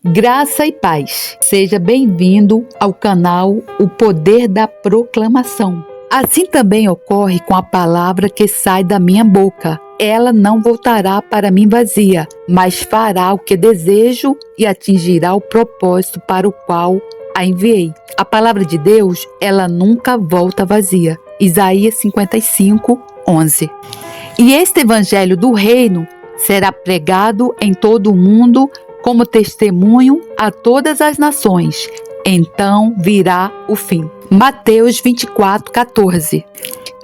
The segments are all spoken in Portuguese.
Graça e paz. Seja bem-vindo ao canal O Poder da Proclamação. Assim também ocorre com a palavra que sai da minha boca. Ela não voltará para mim vazia, mas fará o que desejo e atingirá o propósito para o qual a enviei. A palavra de Deus, ela nunca volta vazia. Isaías 55:11. E este evangelho do reino será pregado em todo o mundo como testemunho a todas as nações. Então virá o fim. Mateus 24:14.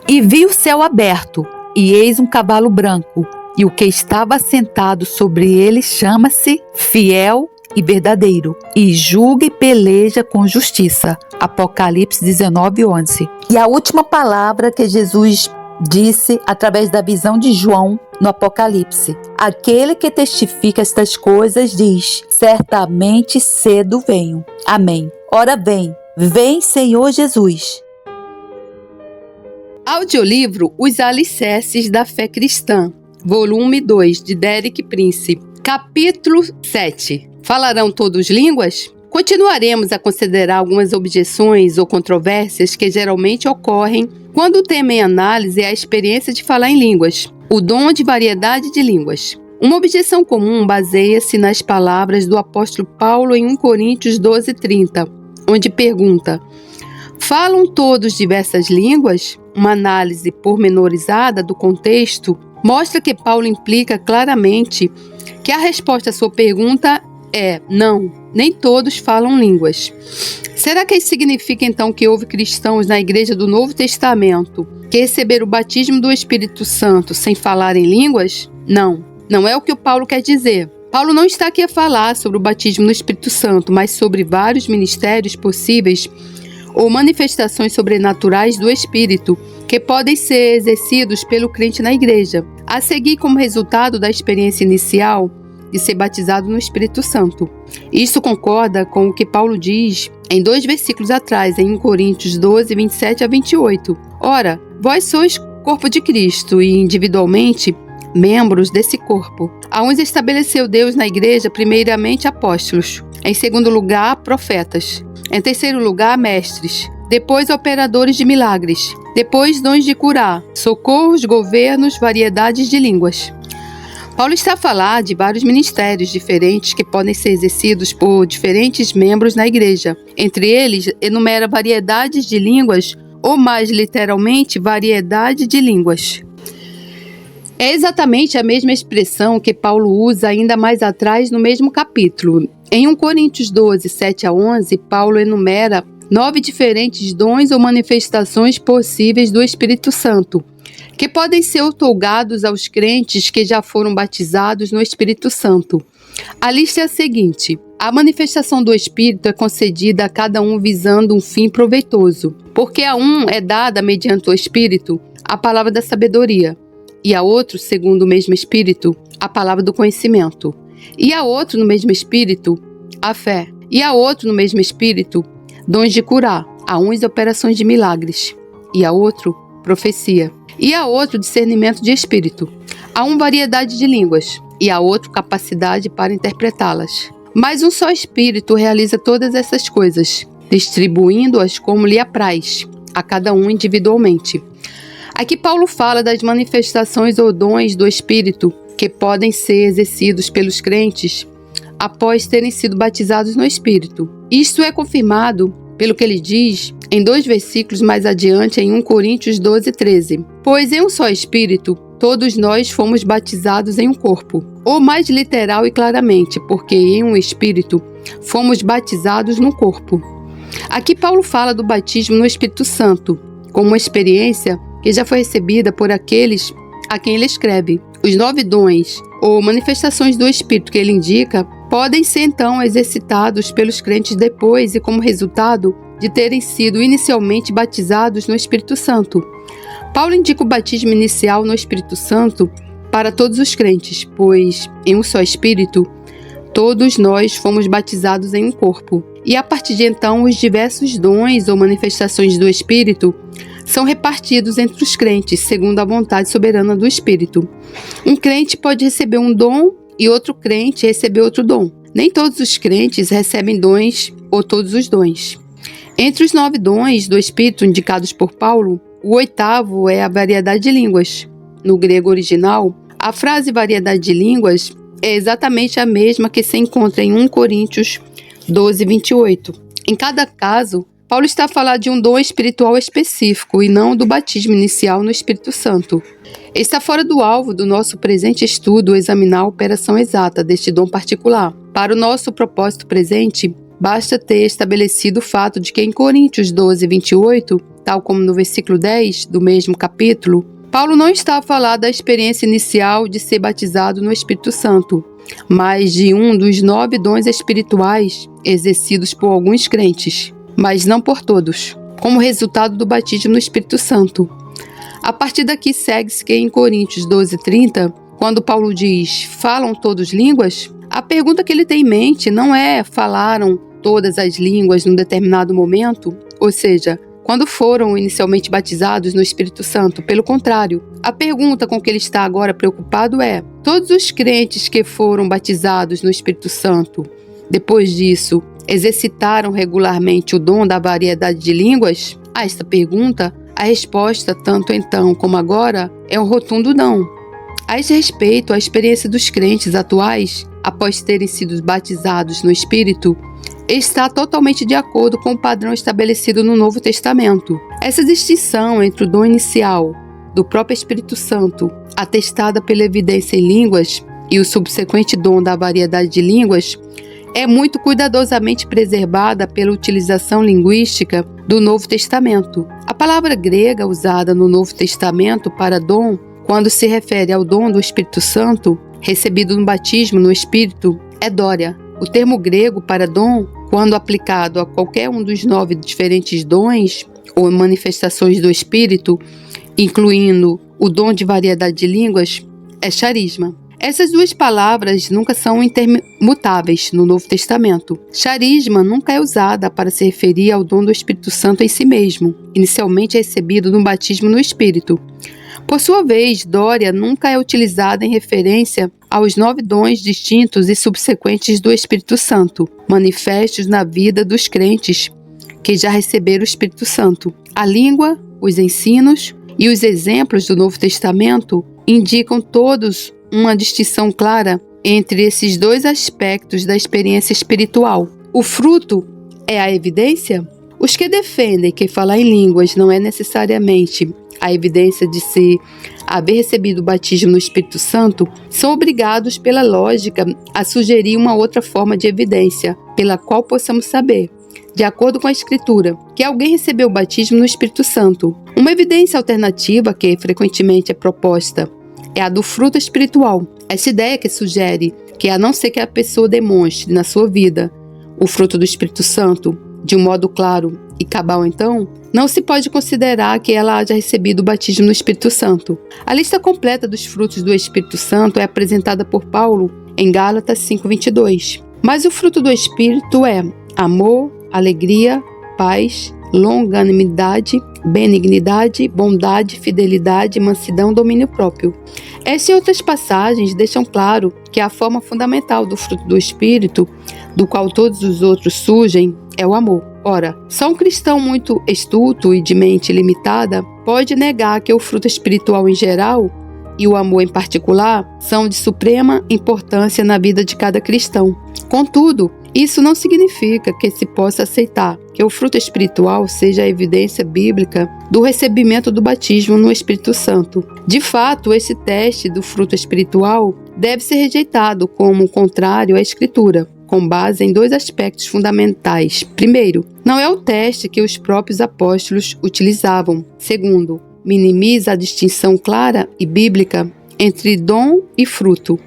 E vi o céu aberto, e eis um cavalo branco, e o que estava sentado sobre ele chama-se Fiel e Verdadeiro, e julga e peleja com justiça. Apocalipse 19:11. E a última palavra que Jesus disse através da visão de João no Apocalipse: aquele que testifica estas coisas diz: certamente cedo venho. Amém. Ora vem Senhor Jesus. Audiolivro Os Alicerces da Fé Cristã, volume 2, de Derek Prince, capítulo 7. Falarão todos línguas? Continuaremos a considerar algumas objeções ou controvérsias que geralmente ocorrem quando o tema em análise é a experiência de falar em línguas, o dom de variedade de línguas. Uma objeção comum baseia-se nas palavras do apóstolo Paulo em 1 Coríntios 12:30, onde pergunta: falam todos diversas línguas? Uma análise pormenorizada do contexto mostra que Paulo implica claramente que a resposta à sua pergunta é não, nem todos falam línguas. Será que isso significa então que houve cristãos na igreja do Novo Testamento que receberam o batismo do Espírito Santo sem falar em línguas? Não é o que o Paulo quer dizer. Paulo não está aqui a falar sobre o batismo no Espírito Santo, mas sobre vários ministérios possíveis ou manifestações sobrenaturais do Espírito que podem ser exercidos pelo crente na igreja, a seguir como resultado da experiência inicial de ser batizado no Espírito Santo. Isso concorda com o que Paulo diz em 2 versículos atrás, em 1 Coríntios 12, 27 a 28. Ora, vós sois corpo de Cristo e individualmente membros desse corpo. A uns estabeleceu Deus na igreja primeiramente apóstolos, em segundo lugar profetas, em terceiro lugar mestres, depois operadores de milagres, depois dons de curar, socorros, governos, variedades de línguas. Paulo está a falar de vários ministérios diferentes que podem ser exercidos por diferentes membros na igreja. Entre eles, enumera variedades de línguas, ou mais literalmente, variedade de línguas. É exatamente a mesma expressão que Paulo usa ainda mais atrás no mesmo capítulo. Em 1 Coríntios 12, 7 a 11, Paulo enumera 9 diferentes dons ou manifestações possíveis do Espírito Santo, que podem ser outorgados aos crentes que já foram batizados no Espírito Santo. A lista é a seguinte: a manifestação do Espírito é concedida a cada um visando um fim proveitoso, porque a um é dada mediante o Espírito a palavra da sabedoria, e a outro, segundo o mesmo Espírito, a palavra do conhecimento, e a outro, no mesmo Espírito, a fé, e a outro, no mesmo Espírito, dons de curar, a uns operações de milagres, e a outro, profecia, e a outro, discernimento de espírito, a um, variedade de línguas, e a outro, capacidade para interpretá-las. Mas um só Espírito realiza todas essas coisas, distribuindo-as como lhe apraz, a cada um individualmente. Aqui Paulo fala das manifestações ou dons do Espírito que podem ser exercidos pelos crentes após terem sido batizados no Espírito. Isto é confirmado pelo que ele diz em 2 versículos mais adiante, em 1 Coríntios 12, 13. Pois em um só Espírito, todos nós fomos batizados em um corpo. Ou mais literal e claramente, porque em um Espírito fomos batizados no corpo. Aqui Paulo fala do batismo no Espírito Santo, como uma experiência que já foi recebida por aqueles a quem ele escreve. Os 9 dons ou manifestações do Espírito que ele indica podem ser então exercitados pelos crentes depois e como resultado de terem sido inicialmente batizados no Espírito Santo. Paulo indica o batismo inicial no Espírito Santo para todos os crentes, pois em um só Espírito todos nós fomos batizados em um corpo. E a partir de então os diversos dons ou manifestações do Espírito são repartidos entre os crentes, segundo a vontade soberana do Espírito. Um crente pode receber um dom e outro crente receber outro dom. nem todos os crentes recebem dons ou todos os dons. Entre os 9 dons do Espírito indicados por Paulo, o 8º é a variedade de línguas. No grego original, a frase variedade de línguas é exatamente a mesma que se encontra em 1 Coríntios 12, 28. Em cada caso, Paulo está a falar de um dom espiritual específico e não do batismo inicial no Espírito Santo. Está fora do alvo do nosso presente estudo examinar a operação exata deste dom particular. Para o nosso propósito presente, basta ter estabelecido o fato de que em Coríntios 12, 28, tal como no versículo 10 do mesmo capítulo, Paulo não está a falar da experiência inicial de ser batizado no Espírito Santo, mas de um dos 9 dons espirituais exercidos por alguns crentes, mas não por todos, como resultado do batismo no Espírito Santo. A partir daqui segue-se que em Coríntios 12:30, quando Paulo diz, falam todos línguas, a pergunta que ele tem em mente não é falaram todas as línguas num determinado momento, ou seja, quando foram inicialmente batizados no Espírito Santo. Pelo contrário, a pergunta com que ele está agora preocupado é, todos os crentes que foram batizados no Espírito Santo, depois disso, exercitaram regularmente o dom da variedade de línguas? A esta pergunta, a resposta, tanto então como agora, é um rotundo não. A esse respeito, a experiência dos crentes atuais, após terem sido batizados no Espírito, está totalmente de acordo com o padrão estabelecido no Novo Testamento. Essa distinção entre o dom inicial do próprio Espírito Santo, atestada pela evidência em línguas, e o subsequente dom da variedade de línguas, é muito cuidadosamente preservada pela utilização linguística do Novo Testamento. A palavra grega usada no Novo Testamento para dom, quando se refere ao dom do Espírito Santo, recebido no batismo no Espírito, é dória. O termo grego para dom, quando aplicado a qualquer um dos 9 diferentes dons ou manifestações do Espírito, incluindo o dom de variedade de línguas, é charisma. Essas duas palavras nunca são intermutáveis no Novo Testamento. Charisma nunca é usada para se referir ao dom do Espírito Santo em si mesmo, inicialmente recebido no batismo no Espírito. Por sua vez, dória nunca é utilizada em referência aos 9 dons distintos e subsequentes do Espírito Santo, manifestos na vida dos crentes que já receberam o Espírito Santo. A língua, os ensinos e os exemplos do Novo Testamento indicam todos uma distinção clara entre esses dois aspectos da experiência espiritual. O fruto é a evidência? Os que defendem que falar em línguas não é necessariamente a evidência de se haver recebido o batismo no Espírito Santo são obrigados pela lógica a sugerir uma outra forma de evidência pela qual possamos saber, de acordo com a Escritura, que alguém recebeu o batismo no Espírito Santo. Uma evidência alternativa que frequentemente é proposta é a do fruto espiritual. Essa ideia que sugere que, a não ser que a pessoa demonstre na sua vida o fruto do Espírito Santo de um modo claro e cabal, então, não se pode considerar que ela haja recebido o batismo no Espírito Santo. A lista completa dos frutos do Espírito Santo é apresentada por Paulo em Gálatas 5:22. Mas o fruto do Espírito é amor, alegria, paz, longanimidade, benignidade, bondade, fidelidade, mansidão, domínio próprio. Essas e outras passagens deixam claro que a forma fundamental do fruto do Espírito, do qual todos os outros surgem, é o amor. Ora, só um cristão muito estulto e de mente limitada pode negar que o fruto espiritual em geral e o amor em particular são de suprema importância na vida de cada cristão. Contudo, isso não significa que se possa aceitar que o fruto espiritual seja a evidência bíblica do recebimento do batismo no Espírito Santo. De fato, esse teste do fruto espiritual deve ser rejeitado como contrário à Escritura, com base em 2 aspectos fundamentais. Primeiro, não é o teste que os próprios apóstolos utilizavam. Segundo, minimiza a distinção clara e bíblica entre dom e fruto.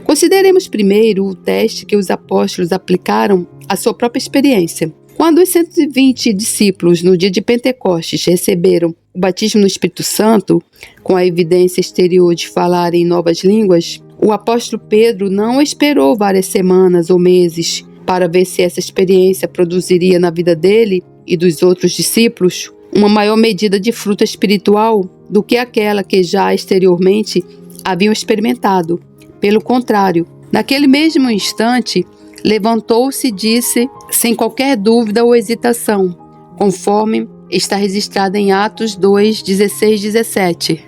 Consideremos primeiro o teste que os apóstolos aplicaram à sua própria experiência. Quando os 120 discípulos, no dia de Pentecostes, receberam o batismo no Espírito Santo, com a evidência exterior de falar em novas línguas, o apóstolo Pedro não esperou várias semanas ou meses para ver se essa experiência produziria na vida dele e dos outros discípulos uma maior medida de fruto espiritual do que aquela que já exteriormente haviam experimentado. Pelo contrário, naquele mesmo instante, levantou-se e disse, sem qualquer dúvida ou hesitação, conforme está registrado em Atos 2, 16, 17.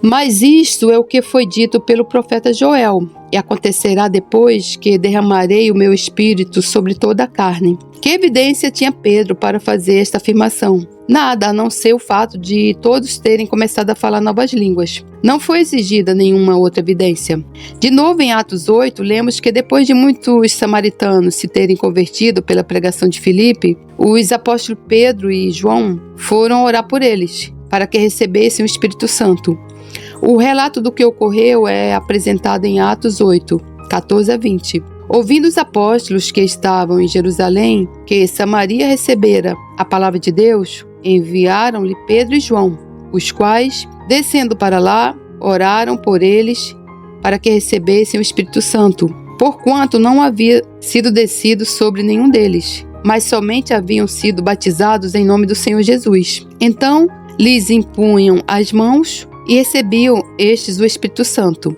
Mas isto é o que foi dito pelo profeta Joel, e acontecerá depois que derramarei o meu espírito sobre toda a carne. Que evidência tinha Pedro para fazer esta afirmação? Nada, a não ser o fato de todos terem começado a falar novas línguas. Não foi exigida nenhuma outra evidência. De novo, em Atos 8, lemos que depois de muitos samaritanos se terem convertido pela pregação de Filipe, os apóstolos Pedro e João foram orar por eles, para que recebessem o Espírito Santo. O relato do que ocorreu é apresentado em Atos 8, 14 a 20. Ouvindo os apóstolos que estavam em Jerusalém, que Samaria recebera a palavra de Deus, enviaram-lhe Pedro e João, os quais, descendo para lá, oraram por eles para que recebessem o Espírito Santo, porquanto não havia sido descido sobre nenhum deles, mas somente haviam sido batizados em nome do Senhor Jesus. Então lhes impunham as mãos e recebiam estes o Espírito Santo.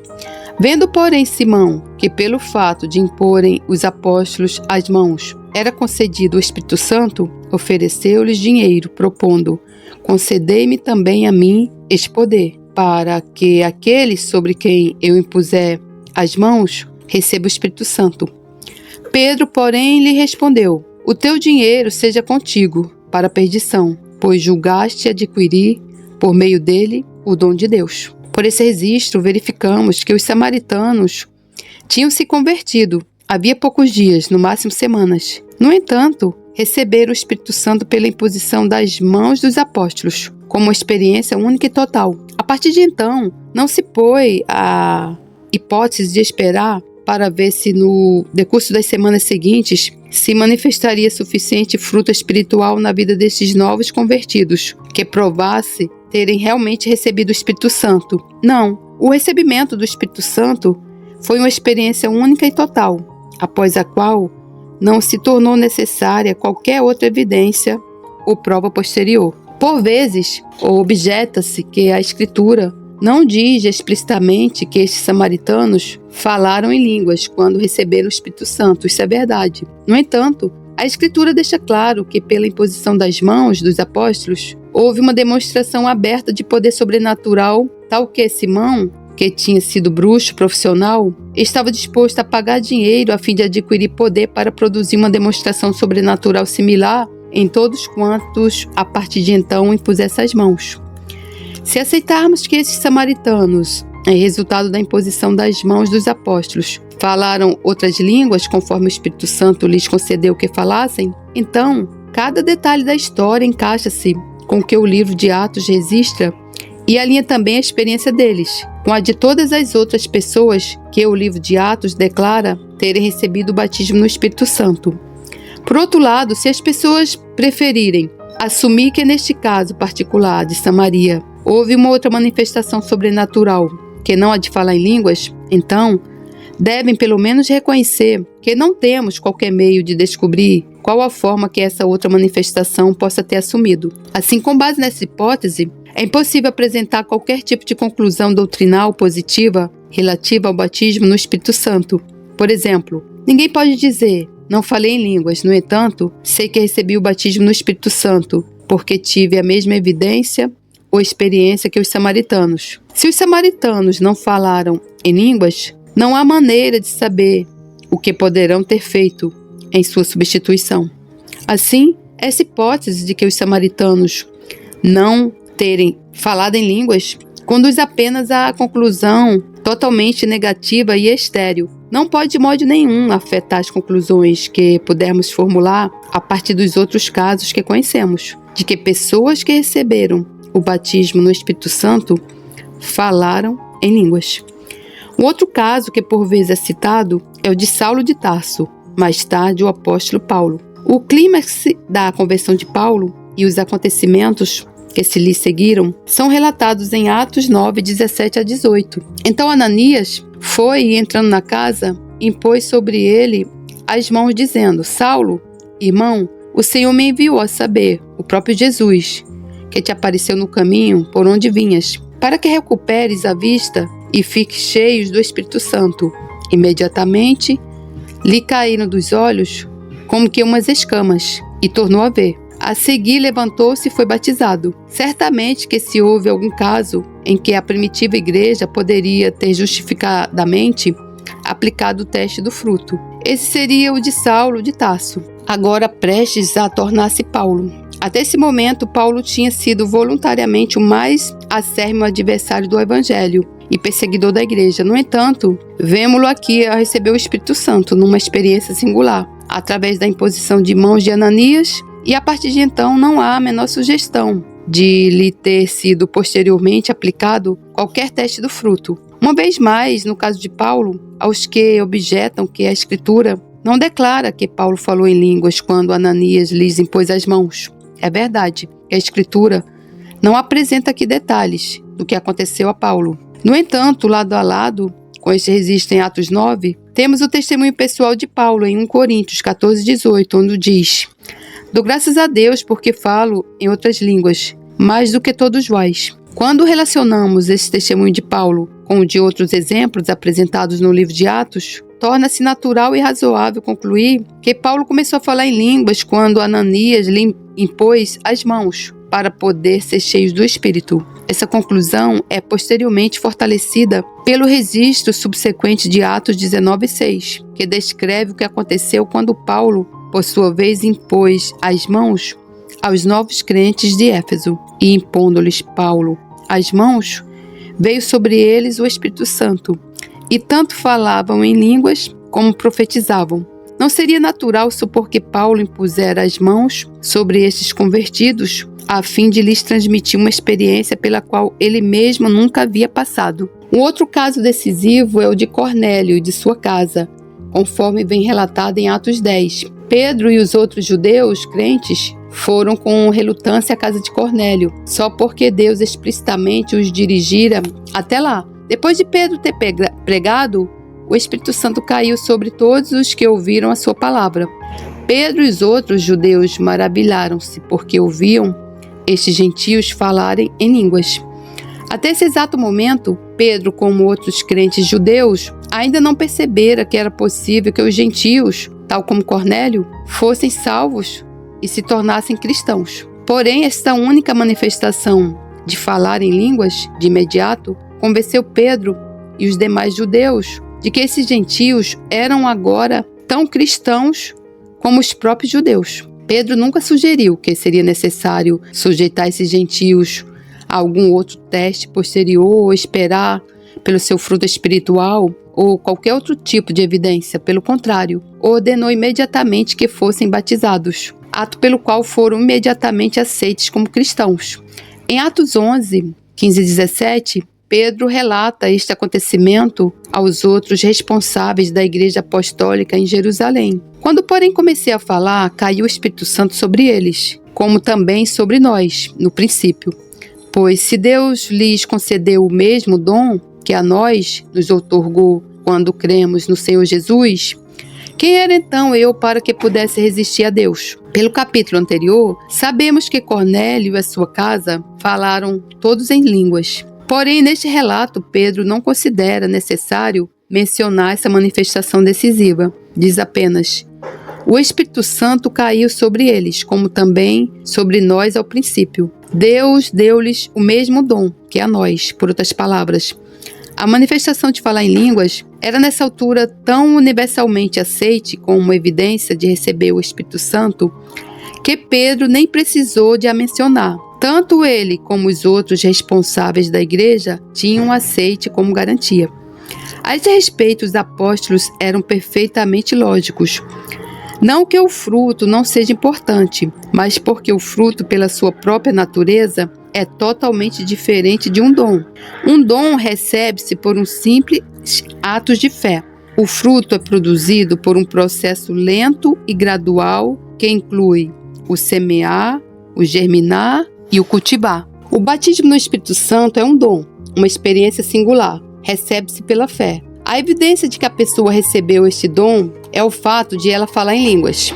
Vendo, porém, Simão, que pelo fato de imporem os apóstolos as mãos era concedido o Espírito Santo, ofereceu-lhes dinheiro, propondo, concedei-me também a mim este poder, para que aquele sobre quem eu impuser as mãos receba o Espírito Santo. Pedro, porém, lhe respondeu, o teu dinheiro seja contigo, para a perdição, pois julgaste adquirir, por meio dele, o dom de Deus. Por esse registro, verificamos que os samaritanos tinham se convertido havia poucos dias, no máximo semanas. No entanto, receberam o Espírito Santo pela imposição das mãos dos apóstolos, como uma experiência única e total. A partir de então, não se pôs a hipótese de esperar para ver se no decurso das semanas seguintes se manifestaria suficiente fruto espiritual na vida desses novos convertidos, que provasse terem realmente recebido o Espírito Santo. Não, o recebimento do Espírito Santo foi uma experiência única e total, após a qual não se tornou necessária qualquer outra evidência ou prova posterior. Por vezes, objeta-se que a Escritura não diz explicitamente que estes samaritanos falaram em línguas quando receberam o Espírito Santo. Isso é verdade. No entanto, a Escritura deixa claro que pela imposição das mãos dos apóstolos, houve uma demonstração aberta de poder sobrenatural, tal que Simão, que tinha sido bruxo profissional, estava disposto a pagar dinheiro a fim de adquirir poder para produzir uma demonstração sobrenatural similar em todos quantos, a partir de então, impusessem as mãos. Se aceitarmos que esses samaritanos, resultado da imposição das mãos dos apóstolos, falaram outras línguas conforme o Espírito Santo lhes concedeu que falassem, então, cada detalhe da história encaixa-se com o que o livro de Atos registra e alinha também a experiência deles, com a de todas as outras pessoas que o livro de Atos declara terem recebido o batismo no Espírito Santo. Por outro lado, se as pessoas preferirem assumir que neste caso particular de Samaria houve uma outra manifestação sobrenatural que não a de falar em línguas, então devem pelo menos reconhecer que não temos qualquer meio de descobrir qual a forma que essa outra manifestação possa ter assumido. Assim, com base nessa hipótese, é impossível apresentar qualquer tipo de conclusão doutrinal positiva relativa ao batismo no Espírito Santo. Por exemplo, ninguém pode dizer, não falei em línguas, no entanto, sei que recebi o batismo no Espírito Santo, porque tive a mesma evidência ou experiência que os samaritanos. Se os samaritanos não falaram em línguas, não há maneira de saber o que poderão ter feito em sua substituição. Assim, essa hipótese de que os samaritanos não terem falado em línguas conduz apenas à conclusão totalmente negativa e estéril. Não pode de modo nenhum afetar as conclusões que pudermos formular a partir dos outros casos que conhecemos, de que pessoas que receberam o batismo no Espírito Santo falaram em línguas. Um outro caso que por vezes é citado é o de Saulo de Tarso, mais tarde o apóstolo Paulo. O clímax da conversão de Paulo e os acontecimentos que se lhe seguiram são relatados em Atos 9, 17 a 18. Então Ananias foi e entrando na casa, impôs sobre ele as mãos dizendo, Saulo, irmão, o Senhor me enviou a saber, o próprio Jesus, que te apareceu no caminho por onde vinhas, para que recuperes a vista e fiques cheios do Espírito Santo. Imediatamente lhe caíram dos olhos como que umas escamas, e tornou a ver. A seguir levantou-se e foi batizado. Certamente que se houve algum caso em que a primitiva igreja poderia ter justificadamente aplicado o teste do fruto, esse seria o de Saulo de Tarso, agora prestes a tornar-se Paulo. Até esse momento, Paulo tinha sido voluntariamente o mais acérrimo adversário do evangelho e perseguidor da igreja. No entanto, vemo-lo aqui a receber o Espírito Santo numa experiência singular, através da imposição de mãos de Ananias, e a partir de então não há a menor sugestão de lhe ter sido posteriormente aplicado qualquer teste do fruto. Uma vez mais, no caso de Paulo, aos que objetam que a Escritura não declara que Paulo falou em línguas quando Ananias lhes impôs as mãos. É verdade que a Escritura não apresenta aqui detalhes do que aconteceu a Paulo. No entanto, lado a lado com este registro em Atos 9, temos o testemunho pessoal de Paulo em 1 Coríntios 14:18, onde diz: "Dou graças a Deus porque falo em outras línguas, mais do que todos vós." Quando relacionamos esse testemunho de Paulo com o de outros exemplos apresentados no livro de Atos, torna-se natural e razoável concluir que Paulo começou a falar em línguas quando Ananias lhe impôs as mãos para poder ser cheio do Espírito. Essa conclusão é posteriormente fortalecida pelo registro subsequente de Atos 19:6, que descreve o que aconteceu quando Paulo, por sua vez, impôs as mãos aos novos crentes de Éfeso, e impondo-lhes Paulo as mãos, veio sobre eles o Espírito Santo, e tanto falavam em línguas como profetizavam. Não seria natural supor que Paulo impusera as mãos sobre estes convertidos a fim de lhes transmitir uma experiência pela qual ele mesmo nunca havia passado. Um outro caso decisivo é o de Cornélio e de sua casa, conforme vem relatado em Atos 10. Pedro e os outros judeus crentes foram com relutância à casa de Cornélio, só porque Deus explicitamente os dirigira até lá. Depois de Pedro ter pregado, o Espírito Santo caiu sobre todos os que ouviram a sua palavra. Pedro e os outros judeus maravilharam-se, porque ouviam estes gentios falarem em línguas. Até esse exato momento, Pedro, como outros crentes judeus, ainda não percebera que era possível que os gentios, tal como Cornélio, fossem salvos e se tornassem cristãos. Porém, esta única manifestação de falar em línguas, de imediato, convenceu Pedro e os demais judeus de que esses gentios eram agora tão cristãos como os próprios judeus. Pedro nunca sugeriu que seria necessário sujeitar esses gentios a algum outro teste posterior ou esperar pelo seu fruto espiritual ou qualquer outro tipo de evidência. Pelo contrário, ordenou imediatamente que fossem batizados, ato pelo qual foram imediatamente aceitos como cristãos. Em Atos 11, 15 e 17, Pedro relata este acontecimento aos outros responsáveis da Igreja Apostólica em Jerusalém. Quando, porém, comecei a falar, caiu o Espírito Santo sobre eles, como também sobre nós, no princípio. Pois se Deus lhes concedeu o mesmo dom que a nós nos outorgou quando cremos no Senhor Jesus, quem era então eu para que pudesse resistir a Deus? Pelo capítulo anterior, sabemos que Cornélio e a sua casa falaram todos em línguas. Porém, neste relato, Pedro não considera necessário mencionar essa manifestação decisiva. Diz apenas: o Espírito Santo caiu sobre eles, como também sobre nós ao princípio. Deus deu-lhes o mesmo dom que a nós, por outras palavras. A manifestação de falar em línguas era nessa altura tão universalmente aceite como uma evidência de receber o Espírito Santo que Pedro nem precisou de a mencionar. Tanto ele como os outros responsáveis da igreja tinham aceite como garantia. A esse respeito, os apóstolos eram perfeitamente lógicos. Não que o fruto não seja importante, mas porque o fruto, pela sua própria natureza, é totalmente diferente de um dom. Um dom recebe-se por um simples ato de fé. O fruto é produzido por um processo lento e gradual que inclui o semear, o germinar e o cultivar. O batismo no Espírito Santo é um dom, uma experiência singular. Recebe-se pela fé. A evidência de que a pessoa recebeu este dom é o fato de ela falar em línguas.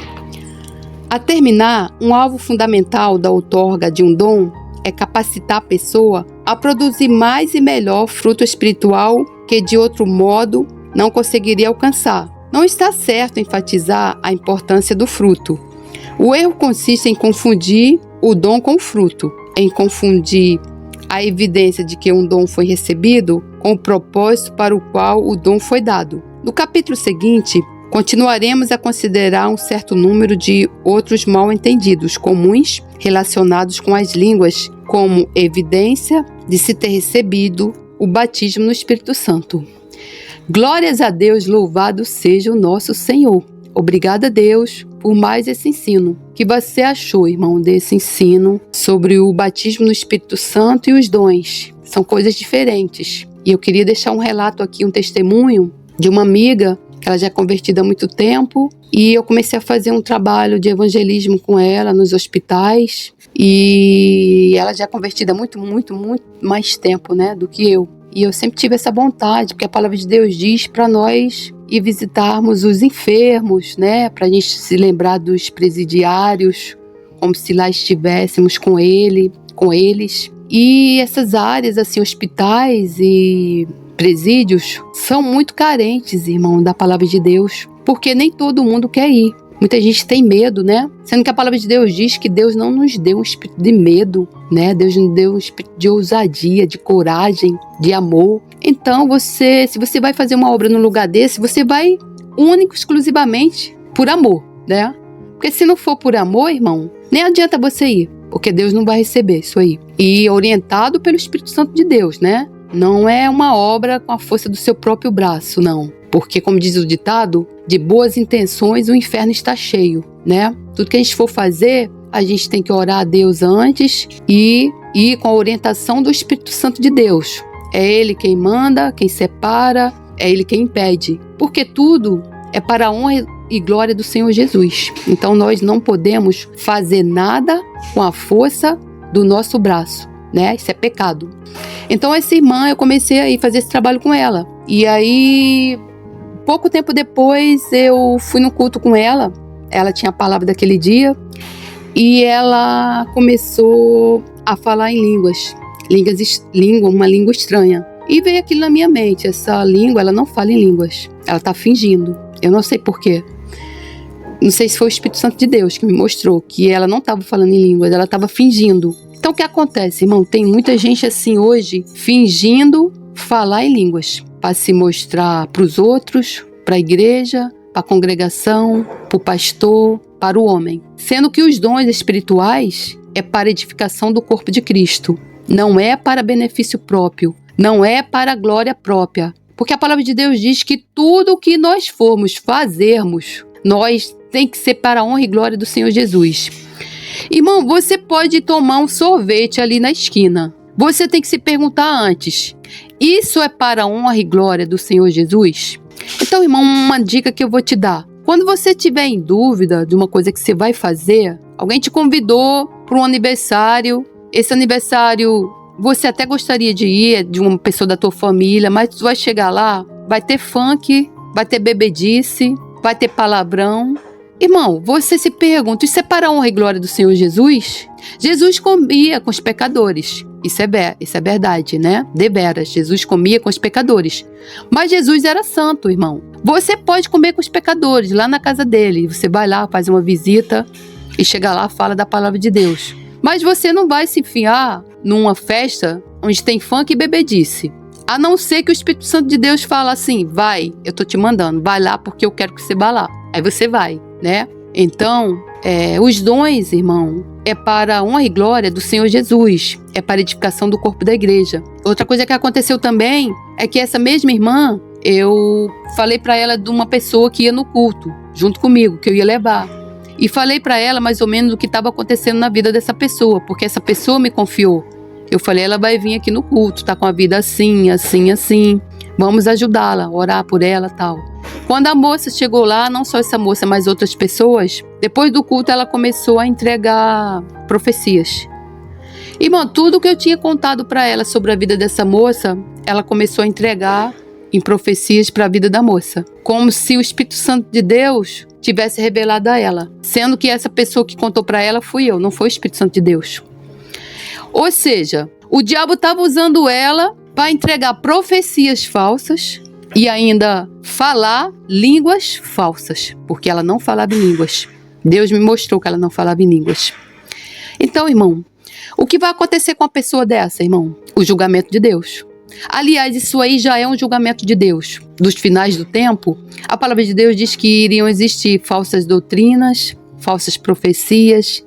A terminar, um alvo fundamental da outorga de um dom é capacitar a pessoa a produzir mais e melhor fruto espiritual que de outro modo não conseguiria alcançar. Não está certo enfatizar a importância do fruto. O erro consiste em confundir o dom com o fruto, em confundir a evidência de que um dom foi recebido com o propósito para o qual o dom foi dado. No capítulo seguinte, continuaremos a considerar um certo número de outros mal-entendidos comuns relacionados com as línguas, como evidência de se ter recebido o batismo no Espírito Santo. Glórias a Deus, louvado seja o nosso Senhor. Obrigada a Deus por mais esse ensino. Que você achou, irmão, desse ensino sobre o batismo no Espírito Santo e os dons? São coisas diferentes. E eu queria deixar um relato aqui, um testemunho de uma amiga que ela já é convertida há muito tempo, e eu comecei a fazer um trabalho de evangelismo com ela nos hospitais, e ela já é convertida há muito mais tempo, né, do que eu. E eu sempre tive essa vontade, porque a palavra de Deus diz para nós ir visitarmos os enfermos, né, para a gente se lembrar dos presidiários, como se lá estivéssemos com eles. E essas áreas, assim, hospitais e presídios, são muito carentes, irmão, da palavra de Deus, porque nem todo mundo quer ir. Muita gente tem medo, né? Sendo que a palavra de Deus diz que Deus não nos deu um espírito de medo, né? Deus nos deu um espírito de ousadia, de coragem, de amor. Então, se você vai fazer uma obra num lugar desse, você vai único, exclusivamente, por amor, né? Porque se não for por amor, irmão, nem adianta você ir, porque Deus não vai receber isso aí. E orientado pelo Espírito Santo de Deus, né? Não é uma obra com a força do seu próprio braço, não. Porque, como diz o ditado, de boas intenções o inferno está cheio, né? Tudo que a gente for fazer, a gente tem que orar a Deus antes e ir com a orientação do Espírito Santo de Deus. É Ele quem manda, quem separa, é Ele quem impede. Porque tudo é para a honra e glória do Senhor Jesus. Então nós não podemos fazer nada com a força do nosso braço, né? Isso é pecado. Então essa irmã, eu comecei a ir fazer esse trabalho com ela. E aí, pouco tempo depois, eu fui no culto com ela. Ela tinha a palavra daquele dia. E ela começou a falar em uma língua estranha. E veio aquilo na minha mente. Essa língua, ela não fala em línguas. Ela está fingindo. Eu não sei porquê. Não sei se foi o Espírito Santo de Deus que me mostrou que ela não estava falando em línguas, ela estava fingindo. Então o que acontece, irmão? Tem muita gente assim hoje fingindo falar em línguas para se mostrar para os outros, para a igreja, para a congregação, para o pastor, para o homem. Sendo que os dons espirituais é para edificação do corpo de Cristo. Não é para benefício próprio. Não é para a glória própria. Porque a palavra de Deus diz que tudo o que nós formos fazermos, nós tem que ser para a honra e glória do Senhor Jesus. Irmão, você pode tomar um sorvete ali na esquina. Você tem que se perguntar antes: isso é para a honra e glória do Senhor Jesus? Então, irmão, uma dica que eu vou te dar. Quando você estiver em dúvida de uma coisa que você vai fazer, alguém te convidou para um aniversário, esse aniversário você até gostaria de ir, de uma pessoa da tua família, mas tu vai chegar lá, vai ter funk, vai ter bebedice, vai ter palavrão. Irmão, você se pergunta, isso é para a honra e glória do Senhor Jesus? Jesus comia com os pecadores. Isso é verdade, né? Deveras, Jesus comia com os pecadores. Mas Jesus era santo, irmão. Você pode comer com os pecadores, lá na casa dele. Você vai lá, faz uma visita e chega lá, fala da palavra de Deus. Mas você não vai se enfiar numa festa onde tem funk e bebedice. A não ser que o Espírito Santo de Deus fala assim: vai, eu tô te mandando, vai lá porque eu quero que você vá lá. Aí você vai, né? Então, os dons, irmão, é para a honra e glória do Senhor Jesus. É para a edificação do corpo da igreja. Outra coisa que aconteceu também é que essa mesma irmã, eu falei para ela de uma pessoa que ia no culto, junto comigo, que eu ia levar. E falei para ela mais ou menos o que estava acontecendo na vida dessa pessoa, porque essa pessoa me confiou. Eu falei: ela vai vir aqui no culto, tá com a vida assim, assim, assim. Vamos ajudá-la, orar por ela e tal. Quando a moça chegou lá, não só essa moça, mas outras pessoas, depois do culto ela começou a entregar profecias. Irmão, tudo que eu tinha contado para ela sobre a vida dessa moça, ela começou a entregar em profecias para a vida da moça. Como se o Espírito Santo de Deus tivesse revelado a ela. Sendo que essa pessoa que contou para ela fui eu, não foi o Espírito Santo de Deus. Ou seja, o diabo estava usando ela para entregar profecias falsas e ainda falar línguas falsas, porque ela não falava em línguas. Deus me mostrou que ela não falava em línguas. Então, irmão, o que vai acontecer com uma pessoa dessa, irmão? O julgamento de Deus. Aliás, isso aí já é um julgamento de Deus. Dos finais do tempo, a palavra de Deus diz que iriam existir falsas doutrinas, falsas profecias,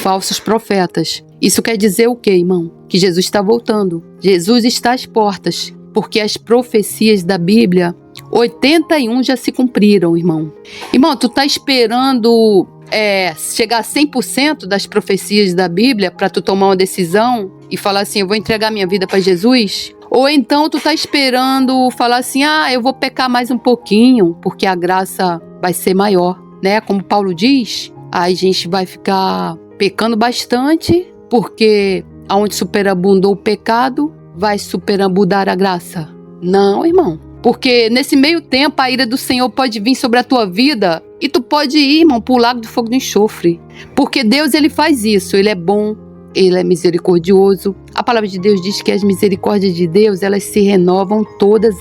falsos profetas. Isso quer dizer o quê, irmão? Que Jesus está voltando. Jesus está às portas, porque as profecias da Bíblia, 81 já se cumpriram, irmão. Irmão, tu tá esperando chegar a 100% das profecias da Bíblia para tu tomar uma decisão e falar assim, eu vou entregar minha vida para Jesus? Ou então tu tá esperando falar assim, eu vou pecar mais um pouquinho, porque a graça vai ser maior, né? Como Paulo diz, a gente vai ficar pecando bastante, porque aonde superabundou o pecado, vai superabundar a graça. Não, irmão. Porque nesse meio tempo a ira do Senhor pode vir sobre a tua vida e tu pode ir, irmão, para o lago do fogo do enxofre. Porque Deus, ele faz isso, ele é bom, ele é misericordioso. A palavra de Deus diz que as misericórdias de Deus, elas se renovam todas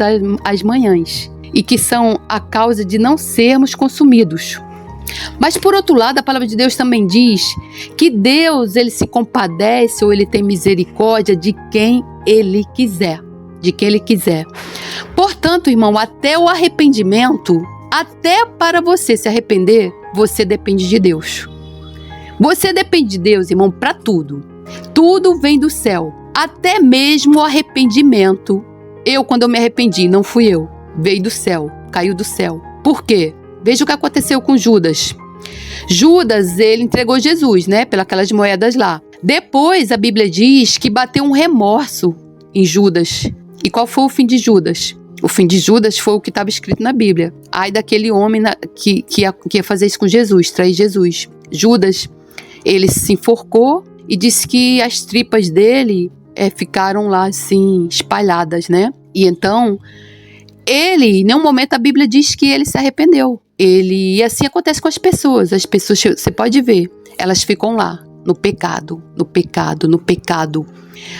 as manhãs e que são a causa de não sermos consumidos. Mas por outro lado, a palavra de Deus também diz que Deus, ele se compadece ou ele tem misericórdia de quem ele quiser. De quem ele quiser. Portanto, irmão, até o arrependimento, até para você se arrepender, você depende de Deus. Você depende de Deus, irmão, para tudo. Tudo vem do céu. Até mesmo o arrependimento. Quando eu me arrependi, não fui eu. Veio do céu, caiu do céu. Por quê? Veja o que aconteceu com Judas. Judas, ele entregou Jesus, né? Pelas moedas lá. Depois, a Bíblia diz que bateu um remorso em Judas. E qual foi o fim de Judas? O fim de Judas foi o que estava escrito na Bíblia. Ai daquele homem que ia fazer isso com Jesus, trair Jesus. Judas, ele se enforcou e disse que as tripas dele ficaram lá assim, espalhadas, né? E então, em nenhum momento a Bíblia diz que ele se arrependeu. E assim acontece com as pessoas. As pessoas, você pode ver, elas ficam lá, no pecado, no pecado, no pecado.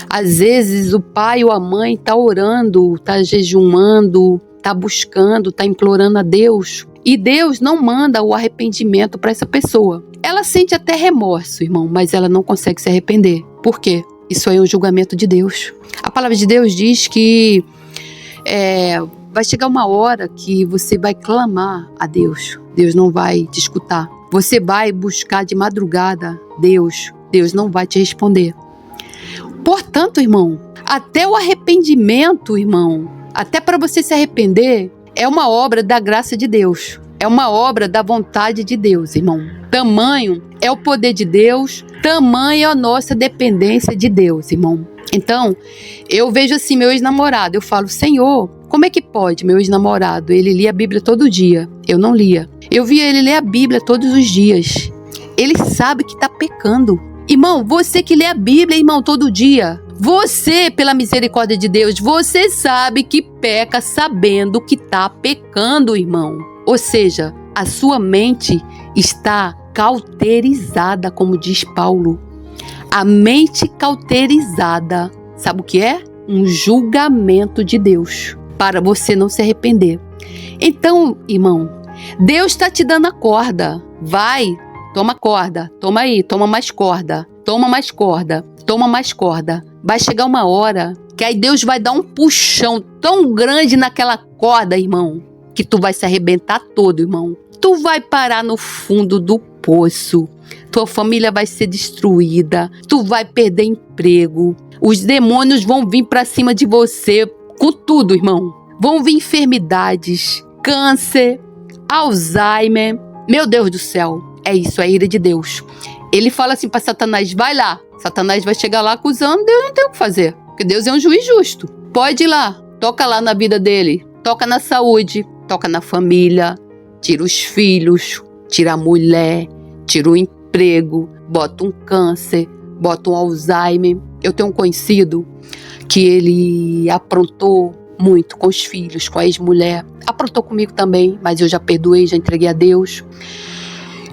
Às vezes o pai ou a mãe está orando, está jejuando, está buscando, está implorando a Deus. E Deus não manda o arrependimento para essa pessoa. Ela sente até remorso, irmão, mas ela não consegue se arrepender. Por quê? Isso aí é um julgamento de Deus. A palavra de Deus diz que vai chegar uma hora que você vai clamar a Deus. Deus não vai te escutar. Você vai buscar de madrugada Deus. Deus não vai te responder. Portanto, irmão, até o arrependimento, irmão, até para você se arrepender, é uma obra da graça de Deus. É uma obra da vontade de Deus, irmão. Tamanho é o poder de Deus, tamanho é a nossa dependência de Deus, irmão. Então, eu vejo assim, meu ex-namorado, eu falo, Senhor, como é que pode, meu ex-namorado? Ele lia a Bíblia todo dia, eu não lia. Eu via ele ler a Bíblia todos os dias. Ele sabe que está pecando. Irmão, você que lê a Bíblia, irmão, todo dia, você, pela misericórdia de Deus, você sabe que peca sabendo que está pecando, irmão. Ou seja, a sua mente está cauterizada, como diz Paulo. A mente cauterizada, sabe o que é? Um julgamento de Deus, para você não se arrepender. Então, irmão, Deus está te dando a corda. Vai, toma corda, toma aí, toma mais corda, toma mais corda, toma mais corda. Vai chegar uma hora que aí Deus vai dar um puxão tão grande naquela corda, irmão, que tu vai se arrebentar todo, irmão. Tu vai parar no fundo do poço. Tua família vai ser destruída. Tu vai perder emprego. Os demônios vão vir pra cima de você com tudo, irmão. Vão vir enfermidades, câncer, Alzheimer. Meu Deus do céu. É isso, é a ira de Deus. Ele fala assim pra Satanás, vai lá. Satanás vai chegar lá acusando, Deus não tem o que fazer. Porque Deus é um juiz justo. Pode ir lá, toca lá na vida dele. Toca na saúde, toca na família. Tira os filhos, tira a mulher, tira o emprego, bota um câncer, bota um Alzheimer. Eu tenho um conhecido que ele aprontou muito com os filhos, com a ex-mulher. Aprontou comigo também, mas eu já perdoei, já entreguei a Deus.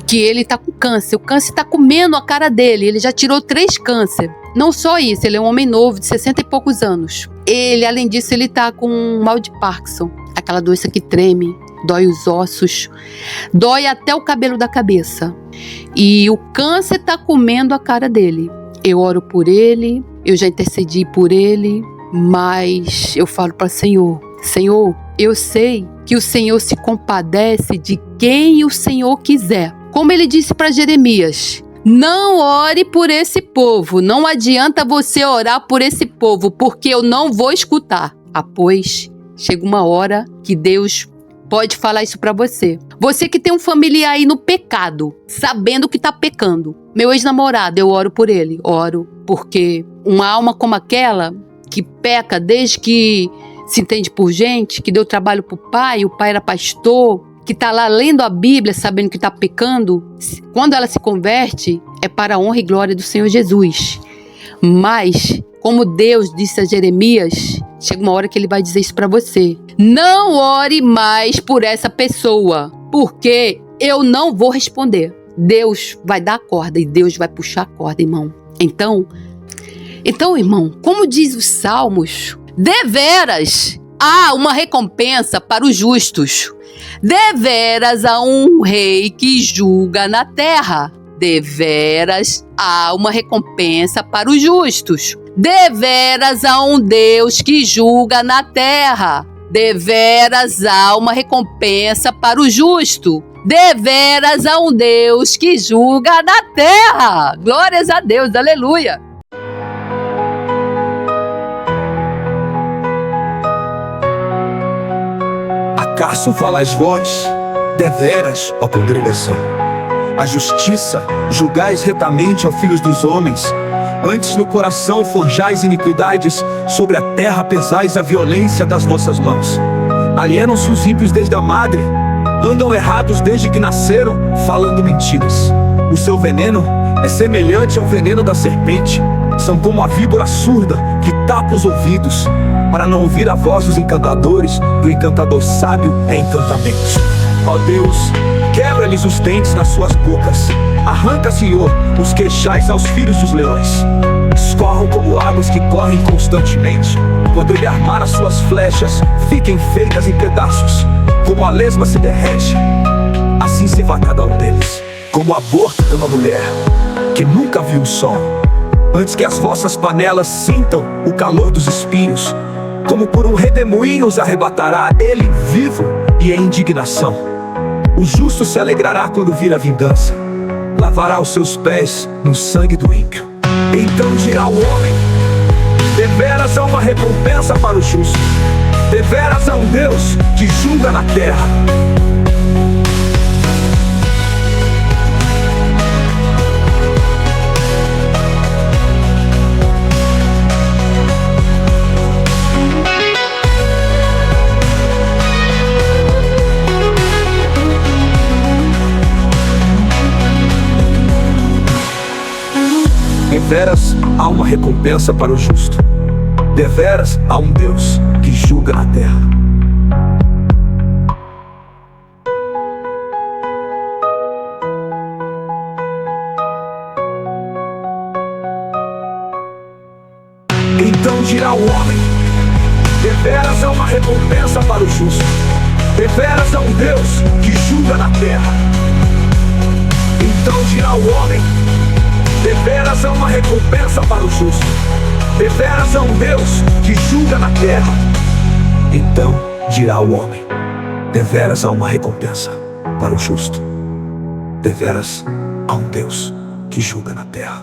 Que ele tá com câncer, o câncer tá comendo a cara dele, ele já tirou 3 câncer. Não só isso, ele é um homem novo, de 60 e poucos anos. Ele, além disso, ele tá com um mal de Parkinson. aquela doença que treme, dói os ossos, dói até o cabelo da cabeça. E o câncer está comendo a cara dele. Eu oro por ele, eu já intercedi por ele, mas eu falo para o Senhor, Senhor, eu sei que o Senhor se compadece de quem o Senhor quiser. Como ele disse para Jeremias, não ore por esse povo, não adianta você orar por esse povo, porque eu não vou escutar. Pois chega uma hora que Deus pode falar isso para você. Você que tem um familiar aí no pecado, sabendo que tá pecando. Meu ex-namorado, eu oro por ele. Oro porque uma alma como aquela, que peca desde que se entende por gente, que deu trabalho pro pai, o pai era pastor, que tá lá lendo a Bíblia, sabendo que tá pecando, quando ela se converte, é para a honra e glória do Senhor Jesus. Mas, como Deus disse a Jeremias, chega uma hora que ele vai dizer isso para você. Não ore mais por essa pessoa, porque eu não vou responder. Deus vai dar a corda e Deus vai puxar a corda, irmão. Então, irmão, como diz os Salmos, deveras há uma recompensa para os justos. Deveras há um rei que julga na terra. Deveras há uma recompensa para os justos. Deveras há um Deus que julga na terra. Deveras há uma recompensa para o justo. Deveras há um Deus que julga na terra. Glórias a Deus, aleluia. Acaso falais vós, deveras, ó congregação, a justiça julgais retamente, ó filhos dos homens. Antes no coração forjais iniquidades, sobre a terra pesais a violência das vossas mãos. Alienam-se os ímpios desde a madre, andam errados desde que nasceram, falando mentiras. O seu veneno é semelhante ao veneno da serpente. São como a víbora surda que tapa os ouvidos, para não ouvir a voz dos encantadores, do encantador sábio é encantamentos. Ó Deus, quebra-lhes os dentes nas suas bocas. Arranca, Senhor, os queixais aos filhos dos leões. Escorram como águas que correm constantemente. Quando ele armar as suas flechas, fiquem feitas em pedaços. Como a lesma se derrete, assim se vá cada um deles. Como o aborto de uma mulher que nunca viu o sol, antes que as vossas panelas sintam o calor dos espinhos. Como por um redemoinho os arrebatará ele vivo e em indignação. O justo se alegrará quando vir a vingança, lavará os seus pés no sangue do ímpio. Então dirá o homem, deveras há uma recompensa para o justo. Deveras há um Deus que julga na terra. Deveras há uma recompensa para o justo. Deveras há um Deus que julga na terra. Então dirá o homem, deveras há uma recompensa para o justo. Deveras há um Deus que julga na terra. Então dirá o homem, deveras há uma recompensa para o justo. Deveras há um Deus que julga na terra. Então dirá o homem, deveras há uma recompensa para o justo. Deveras há um Deus que julga na terra.